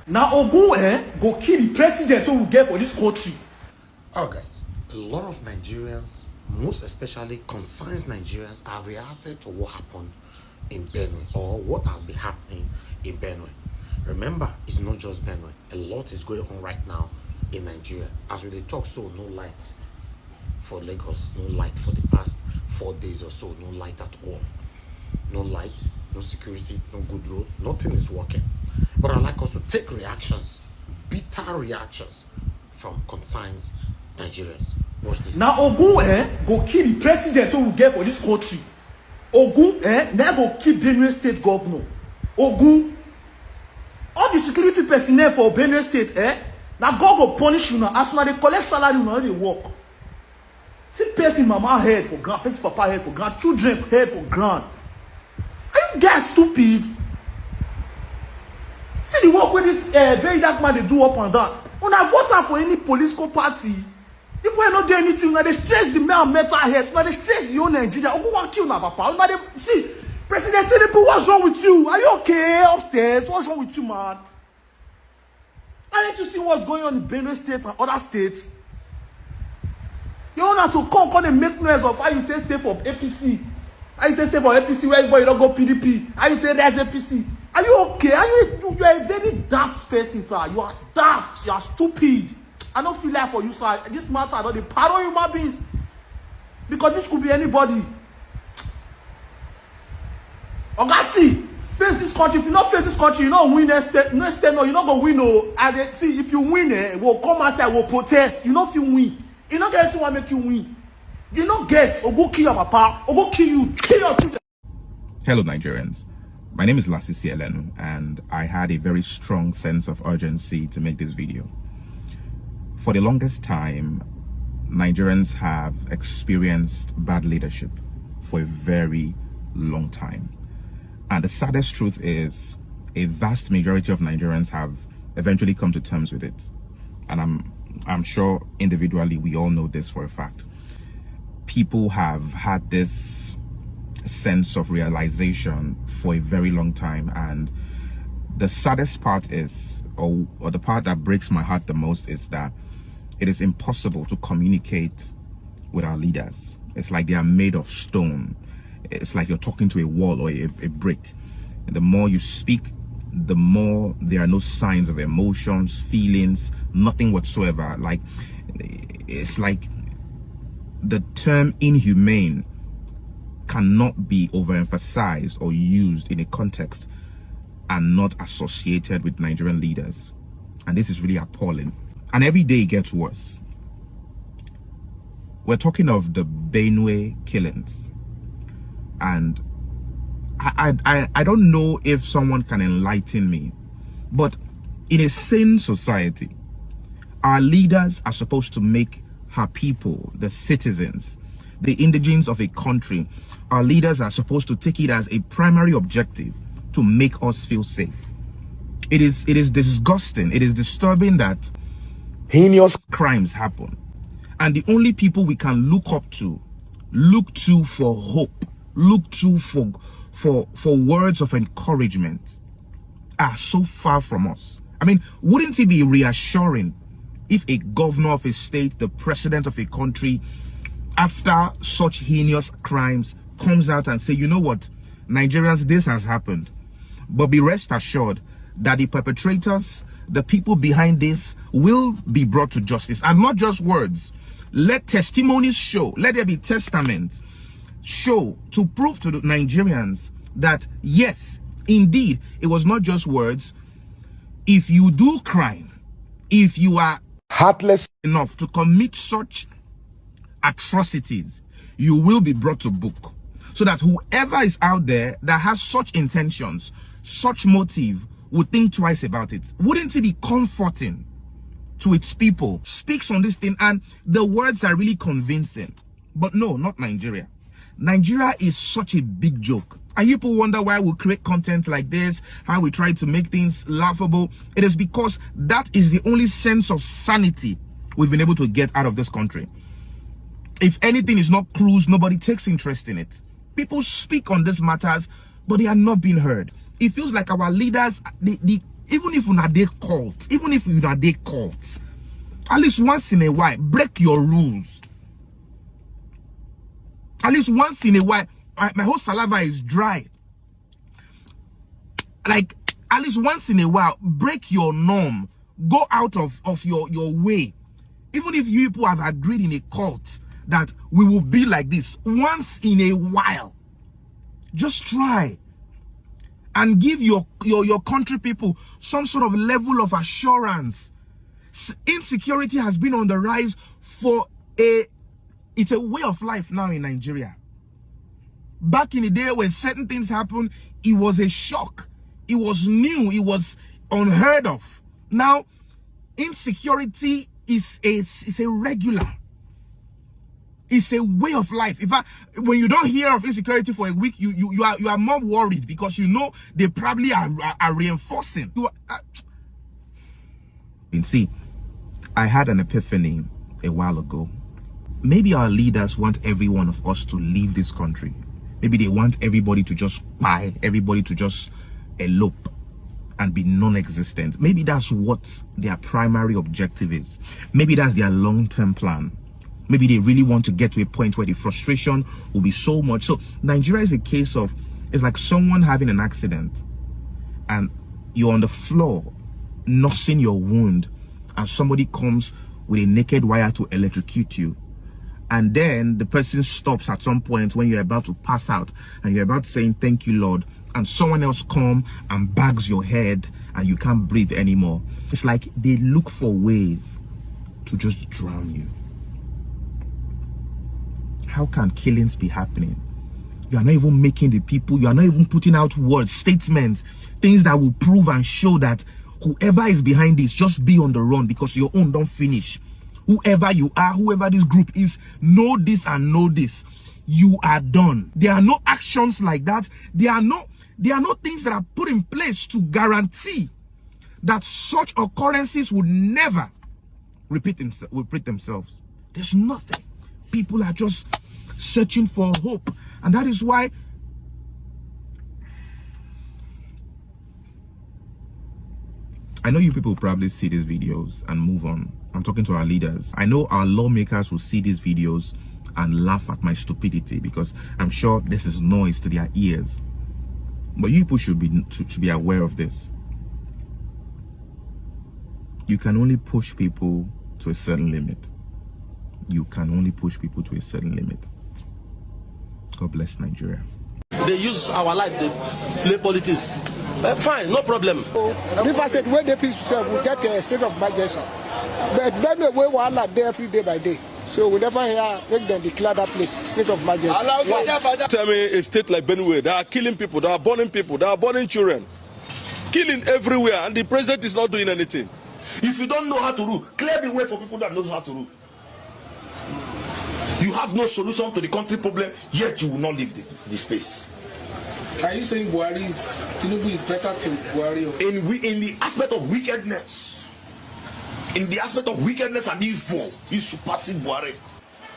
Now Ogun go kill the president who will get for this country. Alright guys, a lot of Nigerians, most especially concerned Nigerians, have reacted to what happened in Benue or what has been happening in Benue. Remember, it's not just Benue. A lot is going on right now in Nigeria. As we talk, so no light for Lagos, no light for the past 4 days or so, no light at all. No light, no security, no good road, nothing is working. But I'd like us to take reactions, bitter reactions from concerned Nigerians. Watch this. Now Ogun go kill the president who will get for this country. Ogun never go kill Benue State governor. Ogun, all the security personnel for Benue State now God go punish you now. As soon as they collect salary, now they work. See person mama head for ground, person papa head for ground, children head for ground. Are you guys stupid? See the work where this very dark man they do up and down. When I vote for any political party, people are not doing anything. Now they stress the male mental health. Now they stress the whole Nigeria. Ogun want kill now, papa. Now they see President Tinubu. What's wrong with you? Are you okay upstairs? What's wrong with you, man? I need to see what's going on in Benue State and other states. You want to come and make noise of how you take stay for APC. How you take stay for APC where everybody don't go PDP. How you say there's APC. Are you okay? You are a very daft person, sir. You are daft. You are stupid. I don't feel like for you, sir. This matter, I don't pardon human beings. Because this could be anybody. Ogati, face this country. If you not face this country, you not win next state. No, you're not going to win. No. And see, if you win, we'll come and say, we'll protest. You know if you win. You not get to make you win. You not get, or go kill your papa, or go kill you, kill your children. Hello, Nigerians. My name is Lasisi Elenu, and I had a very strong sense of urgency to make this video. For the longest time, Nigerians have experienced bad leadership for a very long time. And the saddest truth is a vast majority of Nigerians have eventually come to terms with it. And I'm sure individually we all know this for a fact. People have had this sense of realization for a very long time, and the saddest part is, or the part that breaks my heart the most, is that it is impossible to communicate with our leaders. It's like they are made of stone. It's like you're talking to a wall or a brick. And the more you speak, the more there are no signs of emotions, feelings, nothing whatsoever. Like, it's like the term inhumane cannot be overemphasized or used in a context and not associated with Nigerian leaders. And this is really appalling. And every day it gets worse. We're talking of the Benue killings. And I don't know if someone can enlighten me, but in a sane society, our leaders are supposed to make her people, the citizens, the indigents of a country, our leaders are supposed to take it as a primary objective to make us feel safe. It is disgusting. It is disturbing that heinous crimes happen, and the only people we can look to for hope, look to for words of encouragement are so far from us. I mean, wouldn't it be reassuring if a governor of a state, the president of a country, after such heinous crimes comes out and say, you know what, Nigerians, this has happened, but be rest assured that the perpetrators, the people behind this, will be brought to justice. And not just words. Let testimonies show, let there be testament show to prove to the Nigerians that yes, indeed, it was not just words. If you do crime, if you are heartless enough to commit such atrocities, you will be brought to book, so that whoever is out there that has such intentions, such motive, would think twice about it. Wouldn't it be comforting to its people? Speaks on this thing and the words are really convincing. But no, not Nigeria. Nigeria is such a big joke. And people wonder why we create content like this, how we try to make things laughable. It is because that is the only sense of sanity we've been able to get out of this country. If anything is not cruise, nobody takes interest in it. People speak on these matters, but they are not being heard. It feels like our leaders, the even if you're not they cult, even if you're not they cult, at least once in a while, break your rules. At least once in a while, my whole saliva is dry. Like, at least once in a while, break your norm. Go out of your way. Even if you people have agreed in a cult that we will be like this, once in a while, just try and give your country people some sort of level of assurance. Insecurity has been on the rise for it's a way of life now in Nigeria. Back in the day when certain things happened, it was a shock. It was new. It was unheard of. Now, insecurity is a regular. It's a way of life. When you don't hear of insecurity for a week, you are more worried because you know they probably are reinforcing. See, I had an epiphany a while ago. Maybe our leaders want every one of us to leave this country. Maybe they want everybody to just buy, everybody to just elope and be non-existent. Maybe that's what their primary objective is. Maybe that's their long-term plan. Maybe they really want to get to a point where the frustration will be so much. So Nigeria is a case of, it's like someone having an accident and you're on the floor nursing your wound and somebody comes with a naked wire to electrocute you. And then the person stops at some point when you're about to pass out and you're about saying, thank you, Lord. And someone else come and bags your head and you can't breathe anymore. It's like they look for ways to just drown you. How can killings be happening? You are not even making the people, you are not even putting out words, statements, things that will prove and show that whoever is behind this, just be on the run because your own don't finish. Whoever you are, whoever this group is, know this and know this. You are done. There are no actions like that. There are no things that are put in place to guarantee that such occurrences would never repeat themselves. There's nothing. People are just searching for hope. And that is why I know you people probably see these videos and move on. I'm talking to our leaders. I know our lawmakers will see these videos and laugh at my stupidity because I'm sure this is noise to their ears. But you people should be aware of this. You can only push people to a certain limit. You can only push people to a certain limit. God bless Nigeria. They use our life to play politics. Fine, no problem. If I said when the peace will get a state of emergency, but Benue we will allow there every day by day. So we never hear make them declare that place state of emergency. Tell me a state like Benue, they are killing people, they are burning people, they are burning children, killing everywhere, and the president is not doing anything. If you don't know how to rule, clear the way for people that know how to rule. You have no solution to the country problem, yet you will not leave the space. Are you saying Tinubu is better to Buhari? In the aspect of wickedness, in the aspect of wickedness and evil, he surpasses Buhari.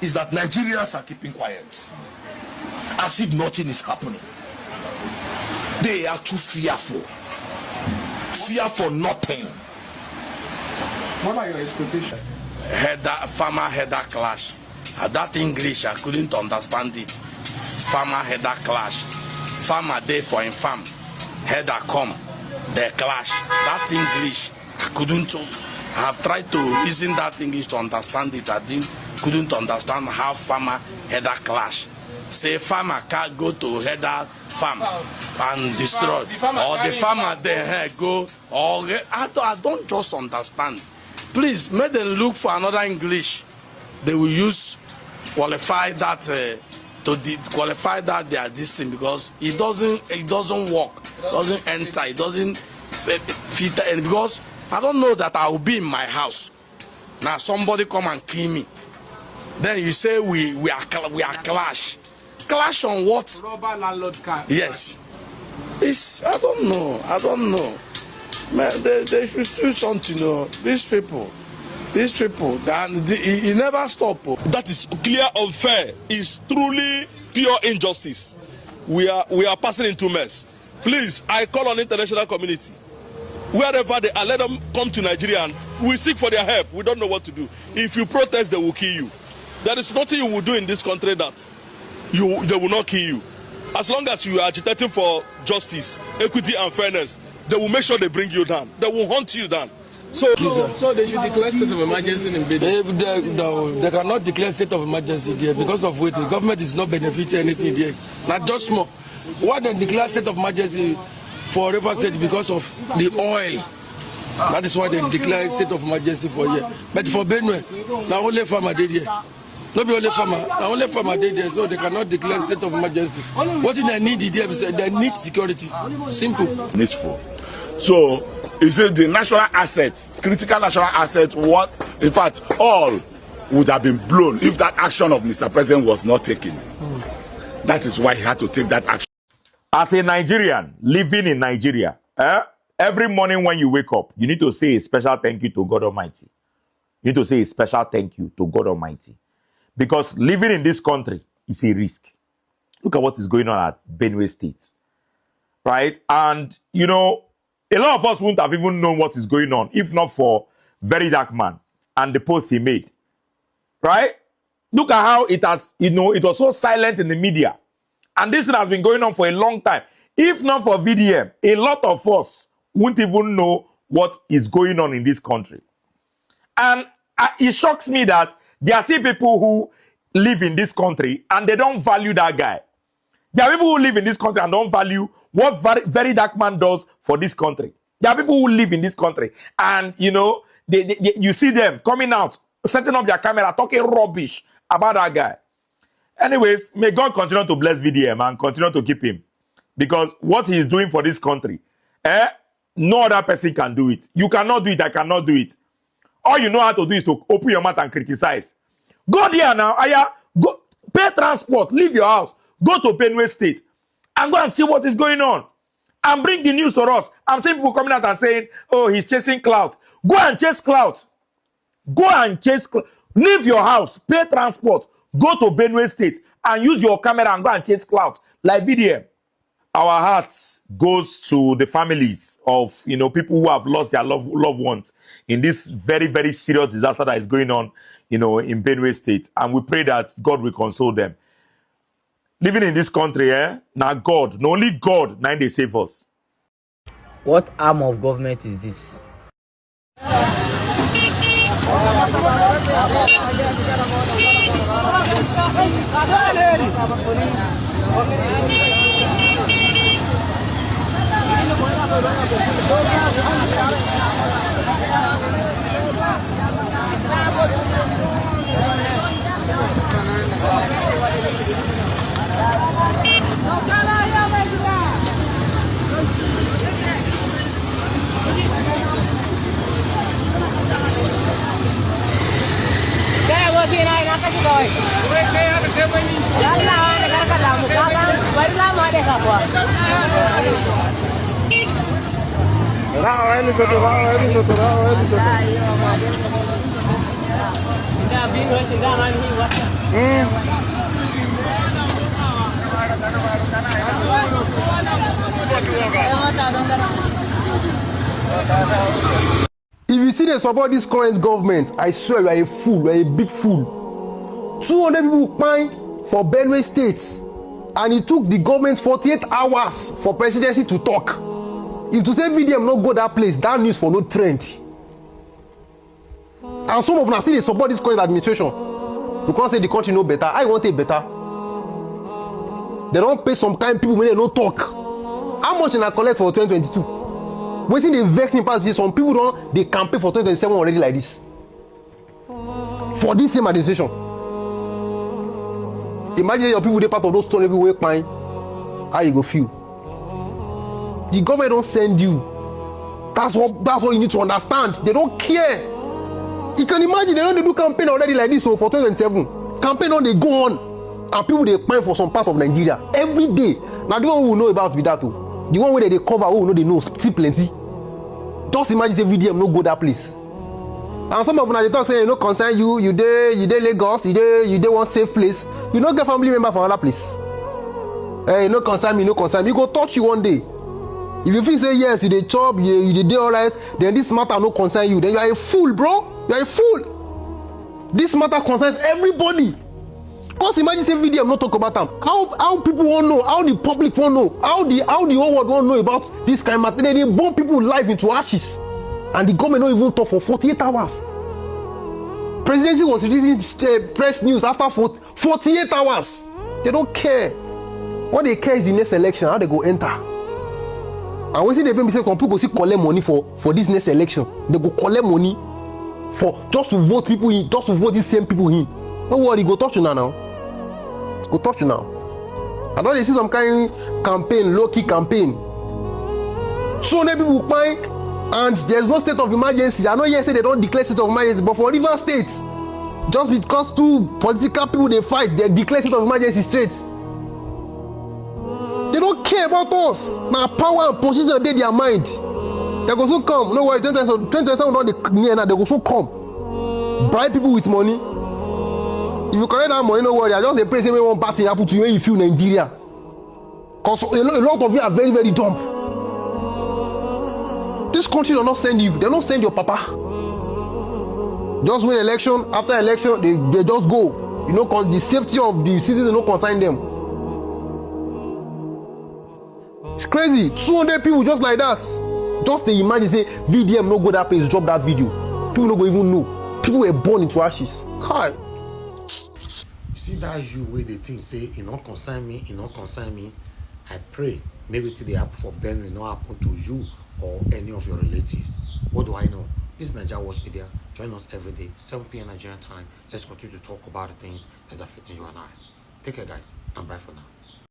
Is that Nigerians are keeping quiet, as if nothing is happening. They are too fearful. Fear for nothing. What are your expectations? Farmer header clash. That English I couldn't understand it. Farmer header clash. Farmer there for him farm. Header come. They clash. That English I couldn't. I have tried to reason that English to understand it. I couldn't understand how farmer header clash. Say farmer can't go to header farm and destroy, or the farmer then go. Or I don't just understand. Please, make them look for another English. They will use qualify that qualify that they are this thing, because it doesn't work, doesn't enter, it doesn't fit. And because I don't know that I will be in my house now, somebody come and kill me. Then you say we are clash on what? Robber landlord car. Yes, it's I don't know. Man, they should do something. These people, it never stop. That is clear unfair. It's truly pure injustice. We are passing into mess. Please, I call on the international community. wherever they are, let them come to Nigeria and we seek for their help. We don't know what to do. If you protest, they will kill you. There is nothing you will do in this country that they will not kill you. As long as you are agitating for justice, equity and fairness, they will make sure they bring you down. They will hunt you down. So they should declare state of emergency in Benue. They cannot declare state of emergency there because of what the government is not benefiting anything there. Not just small. Why they declare state of emergency for River State? Because of the oil. That is why they declare state of emergency for here. But for Benue, now only farmer did here. Not be only farmer, now only farmer did there, so they cannot declare state of emergency. What they need there is they need security. Simple. Needful. So is it the national asset, critical national asset, what in fact all would have been blown if that action of Mr. President was not taken. That is why he had to take that action. As a Nigerian living in Nigeria, every morning when you wake up, you need to say a special thank you to God Almighty. You need to say a special thank you to God Almighty. Because living in this country is a risk. Look at what is going on at Benue State. Right? And, you know, a lot of us wouldn't have even known what is going on if not for Very Dark Man and the post he made. Right? Look at how it has, you know, it was so silent in the media. And this thing has been going on for a long time. If not for VDM, a lot of us wouldn't even know what is going on in this country. And it shocks me that there are still people who live in this country and they don't value that guy. There are people who live in this country and don't value what Very Dark Man does for this country. There are people who live in this country and, you know, you see them coming out, setting up their camera, talking rubbish about that guy. Anyways, may God continue to bless VDM and continue to keep him. Because what he is doing for this country, no other person can do it. You cannot do it, I cannot do it. All you know how to do is to open your mouth and criticize. Go there now, go pay transport, leave your house, go to Benue State, and go and see what is going on. And bring the news to us. I'm seeing people coming out and saying, oh, he's chasing clout. Go and chase clout. Go and chase clout. Leave your house, pay transport, go to Benue State, and use your camera and go and chase clout. Like VDM. Our hearts goes to the families of, you know, people who have lost their loved ones in this very, very serious disaster that is going on, you know, in Benue State. And we pray that God will console them. Living in this country, now God, not only God, now they save us. What arm of government is this? If you see they support this current government, I swear you are a fool, you are a big fool. 200 people pined for Benue State, and it took the government 48 hours for presidency to talk. If to say VDM not go that place, that news for no trend. And some of them still they support this current administration. You can't say the country no better. I want it better. They don't pay some kind of people when they don't talk. How much in I collect for 2022? Waiting they vex me past this. Some people don't they campaign for 2027 already like this. For this same administration. Imagine your people they part of those stories everywhere pine. How you go feel? The government don't send you. That's what you need to understand. They don't care. You can imagine they don't do campaign already like this. So for 2007, campaign on they go on, and people they pine for some part of Nigeria every day. Now the one who know about with that too. The one where they cover who know they know still plenty. Just imagine say VDM no go that place. And some of them they talk say no concern you. You dey Lagos. You dey one safe place. You no get family member from another place. Hey, no concern me. No concern me. He go touch you one day. If you feel say yes, you dey chop, you dey alright, then this matter no concern you. Then you are a fool, bro. You are a fool. This matter concerns everybody. Cause imagine say VDM no talk about them. How people won't know, how the public won't know, how the whole world won't know about this kind of matter. They burn people life into ashes, and the government don't even talk for 48 hours. Presidency was releasing press news after 48 hours. They don't care. What they care is the next election, how they go enter. And when they say people go see collect money for this next election, they go collect money for just to vote people in, just to vote these same people in. Don't worry, go touch you now. Go touch you now. I know they see some kind of campaign, low-key campaign. So many people find, and there's no state of emergency. I know you say they don't declare state of emergency, but for Rivers State, just because two political people they fight, they declare state of emergency straight. They don't care about us. Now power and position they their mind. They go so come. No worry, 2027 don't near now. They go so come. Bribe people with money. If you collect that money, no worry. I just dey pray say when one party happen to you when you feel Nigeria. Cause a lot of you are very, very dumb. This country will not send you. They don't send your papa. Just win election. After election, they just go. You know, cause the safety of the citizens don't concern them. It's crazy. 200 people just like that. Just the imagine say VDM no go that place, drop that video. People no go even know. People were born into ashes. Hi. See that you way they think say it not concern me, it not concern me. I pray maybe till they happen for them will not happen to you or any of your relatives. What do I know? This is NAIJA Watch Media. Join us every day, 7 p.m. Nigerian time. Let's continue to talk about the things that are affecting you and I. Take care, guys, and bye for now.